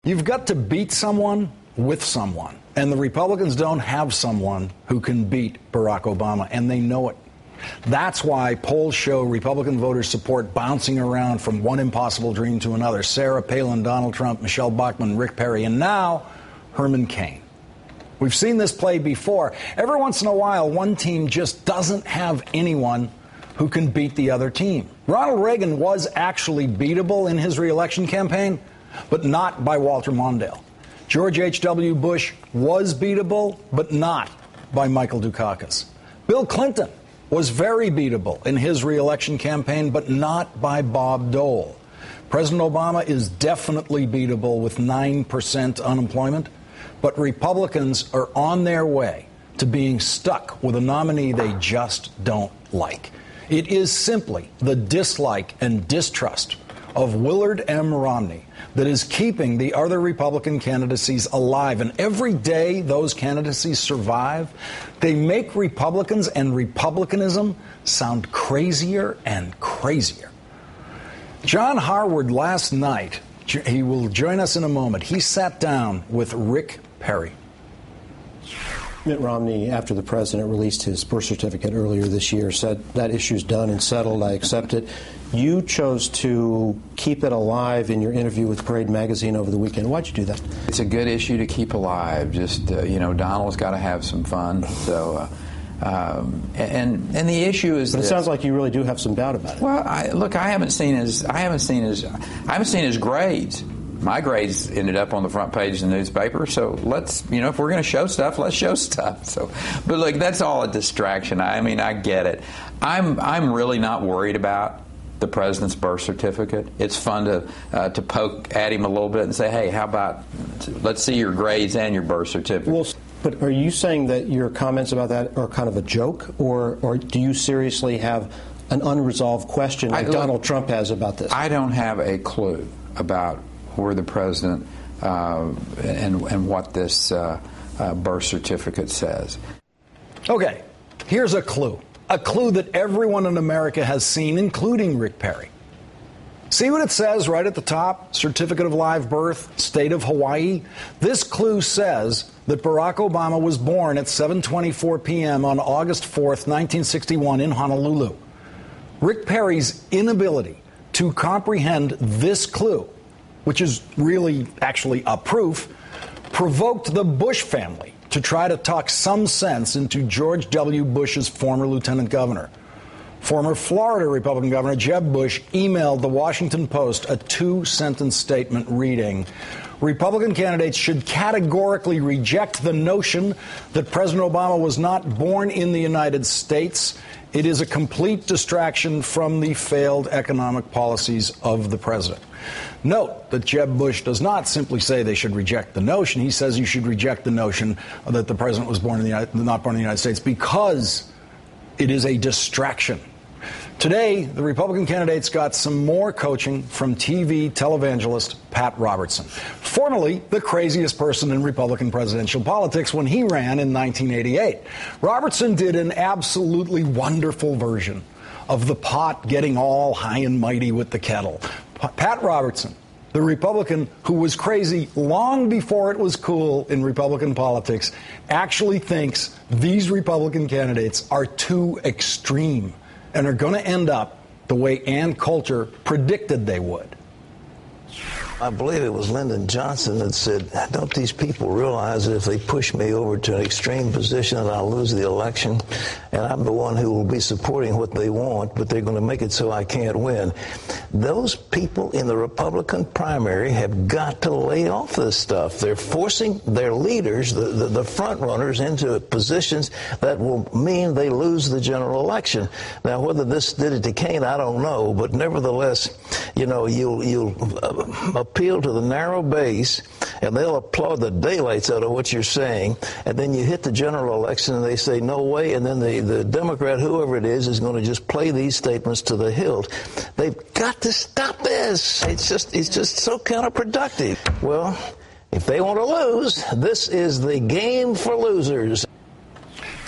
You've got to beat someone with someone. And the Republicans don't have someone who can beat Barack Obama, and they know it. That's why polls show Republican voters' support bouncing around from one impossible dream to another. Sarah Palin, Donald Trump, Michelle Bachmann, Rick Perry, and now Herman Cain. We've seen this play before. Every once in a while, one team just doesn't have anyone who can beat the other team. Ronald Reagan was actually beatable in his re-election campaign, but not by Walter Mondale. George H.W. Bush was beatable, but not by Michael Dukakis. Bill Clinton was very beatable in his re-election campaign, but not by Bob Dole. President Obama is definitely beatable with 9% unemployment, but Republicans are on their way to being stuck with a nominee they just don't like. It is simply the dislike and distrust of Willard M. Romney that is keeping the other Republican candidacies alive. And every day those candidacies survive, they make Republicans and republicanism sound crazier and crazier. John Harward last night, he will join us in a moment, he sat down with Rick Perry. Mitt Romney, after the president released his birth certificate earlier this year, said that issue's done and settled. I accept it. You chose to keep it alive in your interview with Parade Magazine over the weekend. Why'd you do that? It's a good issue to keep alive. Just, Donald's got to have some fun. So, and the issue is. But it sounds like you really do have some doubt about it. Well, I haven't seen his grades. My grades ended up on the front page of the newspaper, so let's, if we're going to show stuff, let's show stuff. So, but look, that's all a distraction. I mean, I get it. I'm really not worried about the president's birth certificate. It's fun to poke at him a little bit and say, hey, how about let's see your grades and your birth certificate. Well, but are you saying that your comments about that are kind of a joke, or do you seriously have an unresolved question like Donald Trump has about this? I don't have a clue about where the president and what this birth certificate says. Okay, here's a clue that everyone in America has seen, including Rick Perry. See what it says right at the top? Certificate of live birth, state of Hawaii. This clue says that Barack Obama was born at 7:24 p.m. on August 4th, 1961 in Honolulu. Rick Perry's inability to comprehend this clue, which is really actually a proof, provoked the Bush family to try to talk some sense into George W. Bush's former lieutenant governor. Former Florida Republican Governor Jeb Bush emailed the Washington Post a 2-sentence statement reading, Republican candidates should categorically reject the notion that President Obama was not born in the United States. It is a complete distraction from the failed economic policies of the president. Note that Jeb Bush does not simply say they should reject the notion. He says you should reject the notion that the president was not born in the United States because it is a distraction. Today, the Republican candidates got some more coaching from TV televangelist Pat Robertson, formerly the craziest person in Republican presidential politics when he ran in 1988. Robertson did an absolutely wonderful version of the pot getting all high and mighty with the kettle. Pat Robertson, the Republican who was crazy long before it was cool in Republican politics, actually thinks these Republican candidates are too extreme and are going to end up the way Ann Coulter predicted they would. I believe it was Lyndon Johnson that said, don't these people realize that if they push me over to an extreme position that I'll lose the election, and I'm the one who will be supporting what they want, but they're going to make it so I can't win. Those people in the Republican primary have got to lay off this stuff. They're forcing their leaders, the front runners, into positions that will mean they lose the general election. Now, whether this did it to Cain, I don't know, but nevertheless, you'll appeal to the narrow base, and they'll applaud the daylights out of what you're saying, and then you hit the general election and they say no way, and then the Democrat, whoever it is going to just play these statements to the hilt. They've got to stop this. It's just so counterproductive. Well, if they want to lose, this is the game for losers.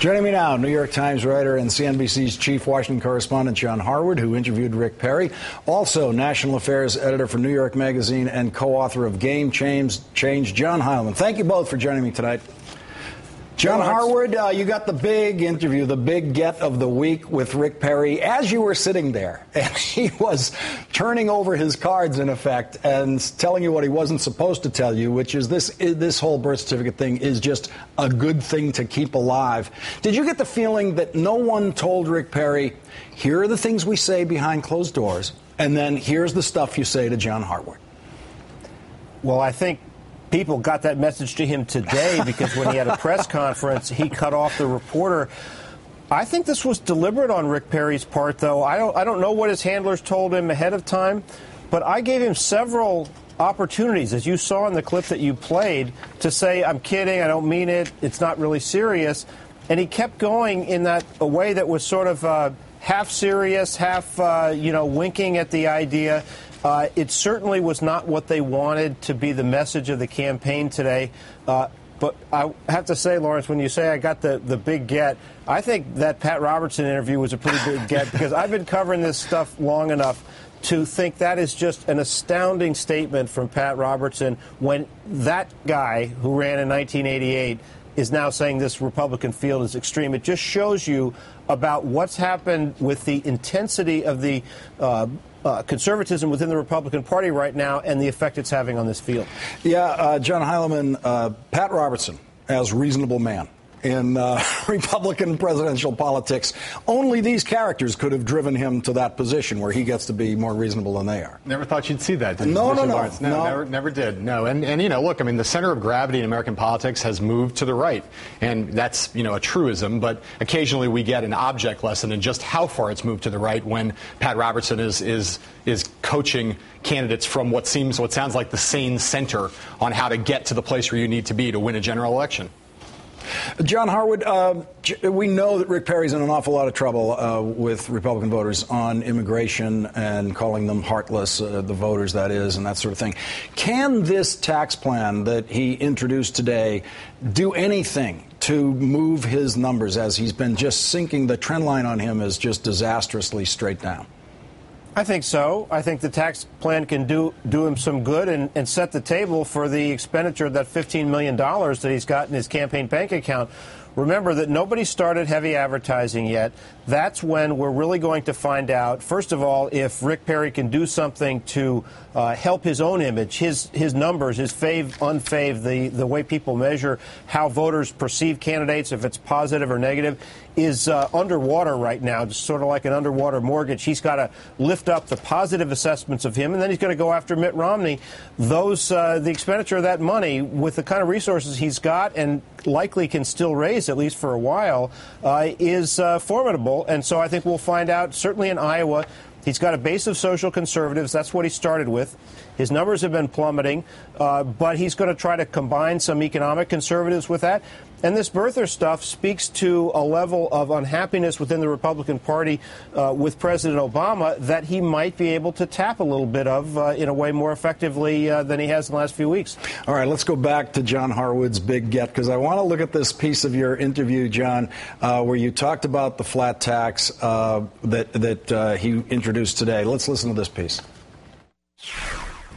Joining me now, New York Times writer and CNBC's chief Washington correspondent John Harwood, who interviewed Rick Perry. Also, national affairs editor for New York Magazine and co-author of Game Change, John Heilemann. Thank you both for joining me tonight. John Harwood, you got the big interview, the big get of the week with Rick Perry as you were sitting there. And he was turning over his cards, in effect, and telling you what he wasn't supposed to tell you, which is this whole birth certificate thing is just a good thing to keep alive. Did you get the feeling that no one told Rick Perry, here are the things we say behind closed doors, and then here's the stuff you say to John Harwood? Well, I think people got that message to him today because when he had a press conference, he cut off the reporter. I think this was deliberate on Rick Perry's part, though. I don't know what his handlers told him ahead of time, but I gave him several opportunities, as you saw in the clip that you played, to say, I'm kidding, I don't mean it, it's not really serious. And he kept going in a way that was sort of half serious, half, winking at the idea. It certainly was not what they wanted to be the message of the campaign today. But I have to say, Lawrence, when you say I got the big get, I think that Pat Robertson interview was a pretty big get because I've been covering this stuff long enough to think that is just an astounding statement from Pat Robertson when that guy who ran in 1988 is now saying this Republican field is extreme. It just shows you about what's happened with the intensity of the conservatism within the Republican Party right now and the effect it's having on this field. Yeah, John Heilemann, Pat Robertson, as reasonable man in Republican presidential politics, only these characters could have driven him to that position where he gets to be more reasonable than they are. Never thought you'd see that. No. Never did. No, and look, I mean, the center of gravity in American politics has moved to the right, and that's a truism. But occasionally we get an object lesson in just how far it's moved to the right when Pat Robertson is coaching candidates from what sounds like the sane center on how to get to the place where you need to be to win a general election. John Harwood, we know that Rick Perry's in an awful lot of trouble with Republican voters on immigration and calling them heartless, the voters, that is, and that sort of thing. Can this tax plan that he introduced today do anything to move his numbers as he's been just sinking? The trend line on him is just disastrously straight down. I think so. I think the tax plan can do him some good and set the table for the expenditure of that $15 million that he's got in his campaign bank account. Remember that nobody started heavy advertising yet. That's when we're really going to find out, first of all, if Rick Perry can do something to help his own image, his numbers, his unfave, the way people measure how voters perceive candidates, if it's positive or negative, is underwater right now, just sort of like an underwater mortgage. He's got to lift up the positive assessments of him, and then he's going to go after Mitt Romney. The expenditure of that money, with the kind of resources he's got and likely can still raise, at least for a while, is formidable. And so I think we'll find out, certainly in Iowa. He's got a base of social conservatives. That's what he started with. His numbers have been plummeting, but he's going to try to combine some economic conservatives with that. And this birther stuff speaks to a level of unhappiness within the Republican Party with President Obama that he might be able to tap a little bit of in a way more effectively than he has in the last few weeks. All right, let's go back to John Harwood's big get, because I want to look at this piece of your interview, John, where you talked about the flat tax that he introduced today. Let's listen to this piece.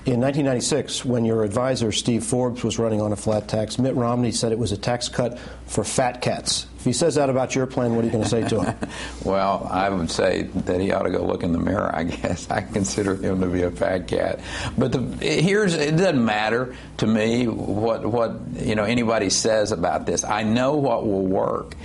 In 1996, when your advisor, Steve Forbes, was running on a flat tax, Mitt Romney said it was a tax cut for fat cats. If he says that about your plan, what are you going to say to him? Well, I would say that he ought to go look in the mirror, I guess. I consider him to be a fat cat. But it doesn't matter to me what anybody says about this. I know what will work.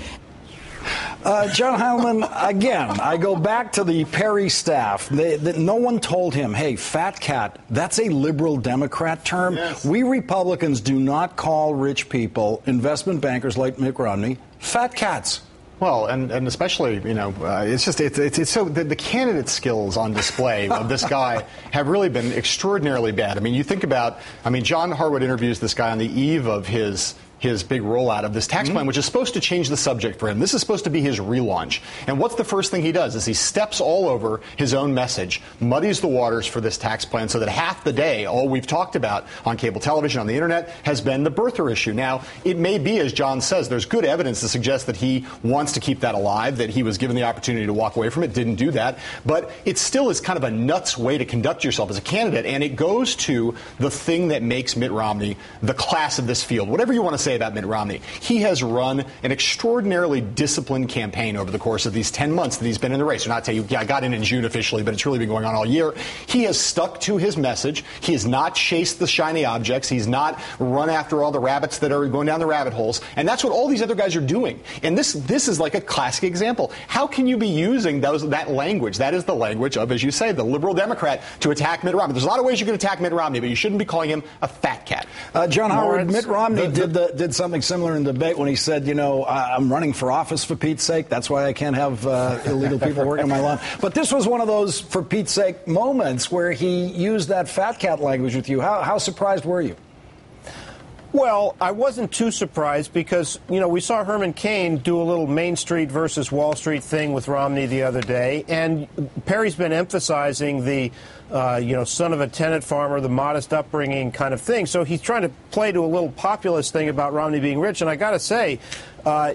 John Heilemann, again, I go back to the Perry staff. No one told him, hey, fat cat, that's a liberal Democrat term. Yes. We Republicans do not call rich people, investment bankers like Mitt Romney, fat cats. Well, and especially, it's so the candidate skills on display of this guy have really been extraordinarily bad. I mean, you think about, John Harwood interviews this guy on the eve of his his big rollout of this tax plan, which is supposed to change the subject for him. This is supposed to be his relaunch. And what's the first thing he does is he steps all over his own message, muddies the waters for this tax plan so that half the day, all we've talked about on cable television, on the internet, has been the birther issue. Now, it may be, as John says, there's good evidence to suggest that he wants to keep that alive, that he was given the opportunity to walk away from it, didn't do that. But it still is kind of a nuts way to conduct yourself as a candidate. And it goes to the thing that makes Mitt Romney the class of this field. Whatever you want to say about Mitt Romney, he has run an extraordinarily disciplined campaign over the course of these 10 months that he's been in the race. Or not tell you, I got in June officially, but it's really been going on all year. He has stuck to his message. He has not chased the shiny objects. He's not run after all the rabbits that are going down the rabbit holes. And that's what all these other guys are doing. And this is like a classic example. How can you be using that language? That is the language of, as you say, the liberal Democrat to attack Mitt Romney. There's a lot of ways you can attack Mitt Romney, but you shouldn't be calling him a fat cat. John Howard, Mitt Romney did something similar in debate when he said, I'm running for office for Pete's sake. That's why I can't have illegal people working on my lawn. But this was one of those, for Pete's sake, moments where he used that fat cat language with you. How surprised were you? Well, I wasn't too surprised because, we saw Herman Cain do a little Main Street versus Wall Street thing with Romney the other day. And Perry's been emphasizing the, son of a tenant farmer, the modest upbringing kind of thing. So he's trying to play to a little populist thing about Romney being rich. And I got to say,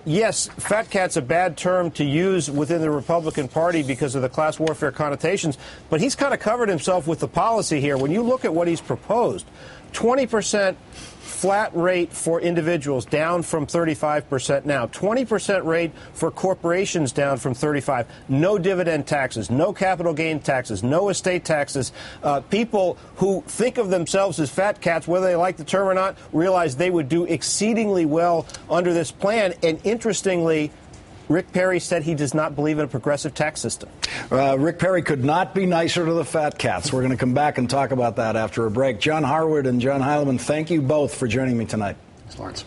yes, fat cat's a bad term to use within the Republican Party because of the class warfare connotations. But he's kind of covered himself with the policy here. When you look at what he's proposed, 20% flat rate for individuals down from 35% now. 20% rate for corporations down from 35%. No dividend taxes, no capital gain taxes, no estate taxes. People who think of themselves as fat cats, whether they like the term or not, realize they would do exceedingly well under this plan. And interestingly, Rick Perry said he does not believe in a progressive tax system. Rick Perry could not be nicer to the fat cats. We're going to come back and talk about that after a break. John Harwood and John Heilemann, thank you both for joining me tonight. Thanks, Lawrence.